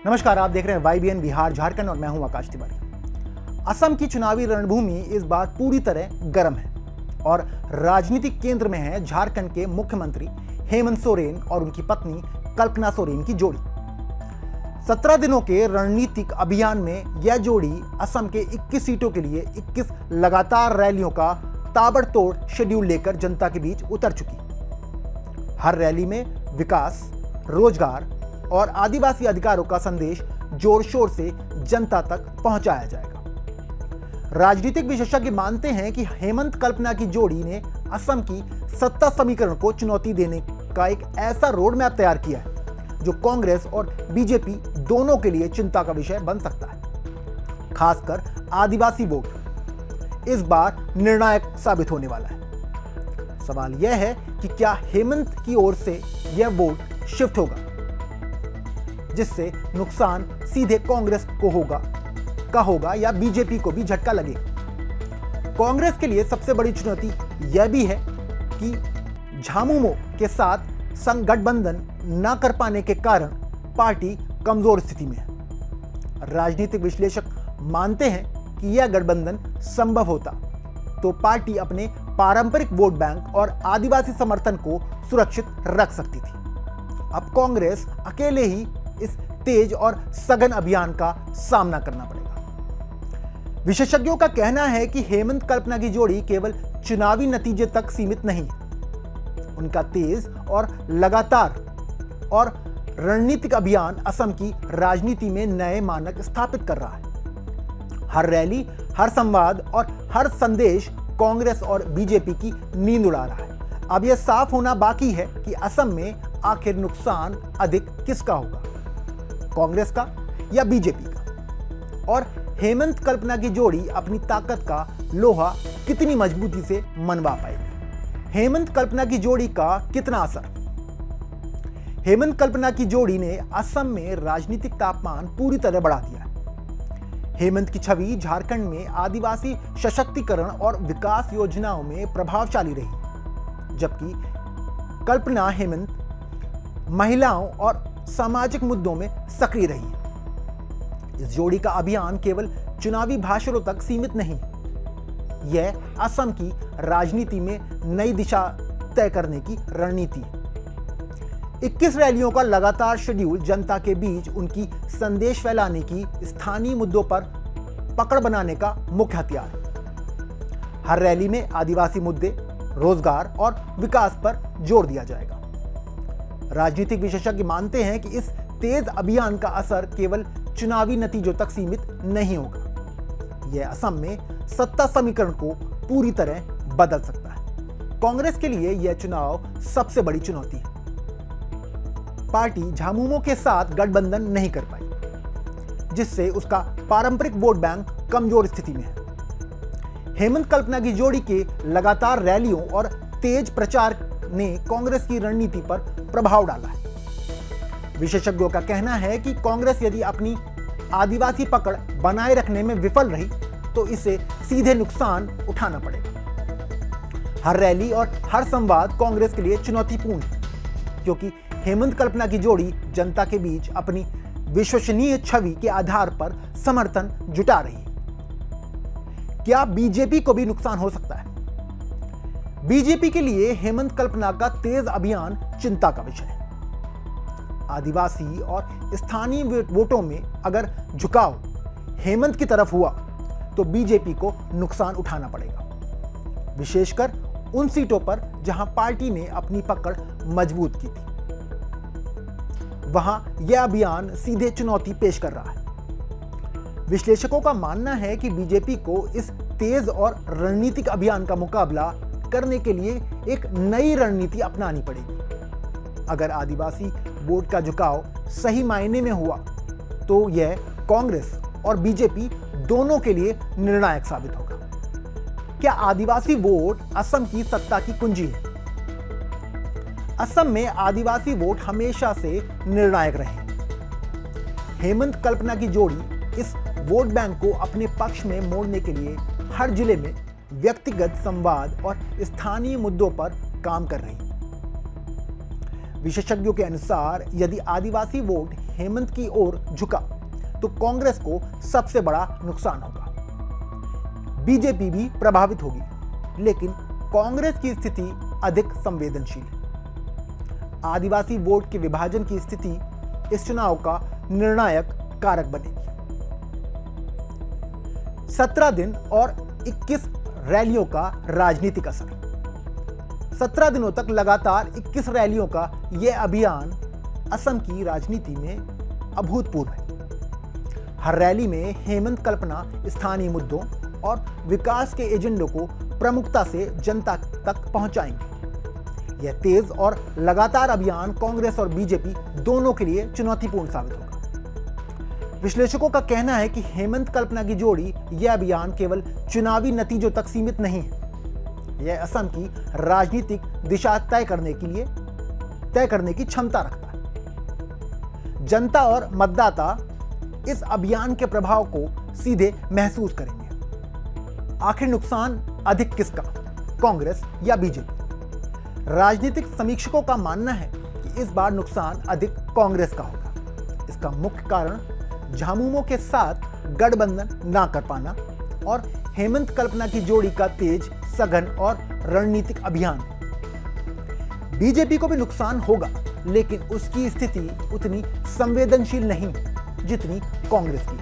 नमस्कार, आप देख रहे हैं YBN बिहार झारखंड और मैं हूं आकाश तिवारी। असम की चुनावी रणभूमि इस बार पूरी तरह गर्म है और राजनीतिक केंद्र में है झारखंड के मुख्यमंत्री हेमंत सोरेन और उनकी पत्नी कल्पना सोरेन की जोड़ी। 17 दिनों के रणनीतिक अभियान में यह जोड़ी असम के 21 सीटों के लिए 21 लगातार रैलियों का ताबड़तोड़ शेड्यूल लेकर जनता के बीच उतर चुकी। हर रैली में विकास, रोजगार और आदिवासी अधिकारों का संदेश जोर शोर से जनता तक पहुंचाया जाएगा। राजनीतिक विशेषज्ञ मानते हैं कि हेमंत कल्पना की जोड़ी ने असम की सत्ता समीकरण को चुनौती देने का एक ऐसा रोड मैप तैयार किया है जो कांग्रेस और बीजेपी दोनों के लिए चिंता का विषय बन सकता है। खासकर आदिवासी वोट इस बार निर्णायक साबित होने वाला है। सवाल यह है कि क्या हेमंत की ओर से यह वोट शिफ्ट होगा, जिससे नुकसान सीधे कांग्रेस को होगा या बीजेपी को भी झटका लगेगा। कांग्रेस के लिए सबसे बड़ी चुनौती यह भी है कि झामुमो के साथ संघ गठबंधन न कर पाने के कारण पार्टी कमजोर स्थिति में है। राजनीतिक विश्लेषक मानते हैं कि यह गठबंधन संभव होता तो पार्टी अपने पारंपरिक वोट बैंक और आदिवासी समर्थन को सुरक्षित रख सकती थी। अब कांग्रेस अकेले ही इस तेज और सघन अभियान का सामना करना पड़ेगा। विशेषज्ञों का कहना है कि हेमंत कल्पना की जोड़ी केवल चुनावी नतीजे तक सीमित नहीं है। उनका तेज और लगातार और रणनीतिक अभियान असम की राजनीति में नए मानक स्थापित कर रहा है। हर रैली, हर संवाद और हर संदेश कांग्रेस और बीजेपी की नींद उड़ा रहा है। अब यह साफ होना बाकी है कि असम में आखिर नुकसान अधिक किसका होगा, कांग्रेस का या बीजेपी का, और हेमंत कल्पना की जोड़ी अपनी ताकत का लोहा कितनी मजबूती से मनवा पाएगी। हेमंत कल्पना की जोड़ी का कितना असर। हेमंत कल्पना की जोड़ी ने असम में राजनीतिक तापमान पूरी तरह बढ़ा दिया है। हेमंत की छवि झारखंड में आदिवासी सशक्तिकरण और विकास योजनाओं में प्रभावशाली रही, जबकि कल्पना हेमंत महिलाओं और सामाजिक मुद्दों में सक्रिय रही है। इस जोड़ी का अभियान केवल चुनावी भाषणों तक सीमित नहीं, यह असम की राजनीति में नई दिशा तय करने की रणनीति है। 21 रैलियों का लगातार शेड्यूल जनता के बीच उनकी संदेश फैलाने की, स्थानीय मुद्दों पर पकड़ बनाने का मुख्य हथियार है। हर रैली में आदिवासी मुद्दे, रोजगार और विकास पर जोर दिया जाएगा। राजनीतिक विशेषज्ञ मानते हैं कि इस तेज अभियान का असर केवल चुनावी नतीजों तक सीमित नहीं होगा। यह असम में सत्ता समीकरण को पूरी तरह बदल सकता है। कांग्रेस के लिए यह चुनाव सबसे बड़ी चुनौती है। पार्टी झामुमो के साथ गठबंधन नहीं कर पाई, जिससे उसका पारंपरिक वोट बैंक कमजोर स्थिति में है। हेमंत कल्पना की जोड़ी के लगातार रैलियों और तेज प्रचार ने कांग्रेस की रणनीति पर प्रभाव डाला है। विशेषज्ञों का कहना है कि कांग्रेस यदि अपनी आदिवासी पकड़ बनाए रखने में विफल रही तो इसे सीधे नुकसान उठाना पड़ेगा। हर रैली और हर संवाद कांग्रेस के लिए चुनौतीपूर्ण है, क्योंकि हेमंत कल्पना की जोड़ी जनता के बीच अपनी विश्वसनीय छवि के आधार पर समर्थन जुटा रही है। क्या बीजेपी को भी नुकसान हो सकता है? बीजेपी के लिए हेमंत कल्पना का तेज अभियान चिंता का विषय है। आदिवासी और स्थानीय वोटों में अगर झुकाव हेमंत की तरफ हुआ तो बीजेपी को नुकसान उठाना पड़ेगा, विशेषकर उन सीटों पर जहां पार्टी ने अपनी पकड़ मजबूत की थी। वहां यह अभियान सीधे चुनौती पेश कर रहा है। विश्लेषकों का मानना है कि बीजेपी को इस तेज और रणनीतिक अभियान का मुकाबला करने के लिए एक नई रणनीति अपनानी पड़ेगी। अगर आदिवासी वोट का झुकाव सही मायने में हुआ तो यह कांग्रेस और बीजेपी दोनों के लिए निर्णायक साबित होगा। क्या आदिवासी वोट असम की सत्ता की कुंजी है? असम में आदिवासी वोट हमेशा से निर्णायक रहे हैं। हेमंत कल्पना की जोड़ी इस वोट बैंक को अपने पक्ष में मोड़ने के लिए हर जिले में व्यक्तिगत संवाद और स्थानीय मुद्दों पर काम कर रही है। विशेषज्ञों के अनुसार यदि आदिवासी वोट हेमंत की ओर झुका तो कांग्रेस को सबसे बड़ा नुकसान होगा। बीजेपी भी प्रभावित होगी, लेकिन कांग्रेस की स्थिति अधिक संवेदनशील है। आदिवासी वोट के विभाजन की स्थिति इस चुनाव का निर्णायक कारक बनेगी। 17 दिन और 21 रैलियों का राजनीतिक असर। 17 दिनों तक लगातार 21 रैलियों का यह अभियान असम की राजनीति में अभूतपूर्व है। हर रैली में हेमंत कल्पना स्थानीय मुद्दों और विकास के एजेंडों को प्रमुखता से जनता तक पहुंचाएंगे। यह तेज और लगातार अभियान कांग्रेस और बीजेपी दोनों के लिए चुनौतीपूर्ण साबित होगा। विश्लेषकों का कहना है कि हेमंत कल्पना की जोड़ी यह अभियान केवल चुनावी नतीजों तक सीमित नहीं है, यह असम की राजनीतिक दिशा तय करने की क्षमता रखता है। जनता और मतदाता इस अभियान के प्रभाव को सीधे महसूस करेंगे। आखिर नुकसान अधिक किसका, कांग्रेस या बीजेपी? राजनीतिक समीक्षकों का मानना है कि इस बार नुकसान अधिक कांग्रेस का होगा। इसका मुख्य कारण झामुमो के साथ गठबंधन ना कर पाना और हेमंत कल्पना की जोड़ी का तेज, सघन और रणनीतिक अभियान। बीजेपी को भी नुकसान होगा, लेकिन उसकी स्थिति उतनी संवेदनशील नहीं जितनी कांग्रेस की।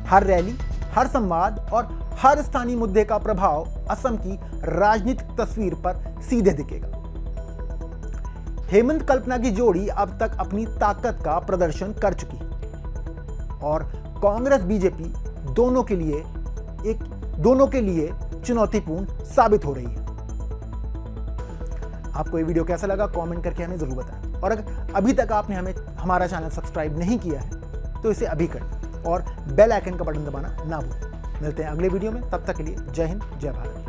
हर रैली, हर संवाद और हर स्थानीय मुद्दे का प्रभाव असम की राजनीतिक तस्वीर पर सीधे दिखेगा। हेमंत कल्पना की जोड़ी अब तक अपनी ताकत का प्रदर्शन कर चुकी है और कांग्रेस बीजेपी दोनों के लिए चुनौतीपूर्ण साबित हो रही है। आपको ये वीडियो कैसा लगा कमेंट करके हमें जरूर बताएं, और अगर अभी तक आपने हमारा चैनल सब्सक्राइब नहीं किया है तो इसे अभी करें और बेल आइकन का बटन दबाना ना भूलें। मिलते हैं अगले वीडियो में, तब तक के लिए जय हिंद, जय भारत।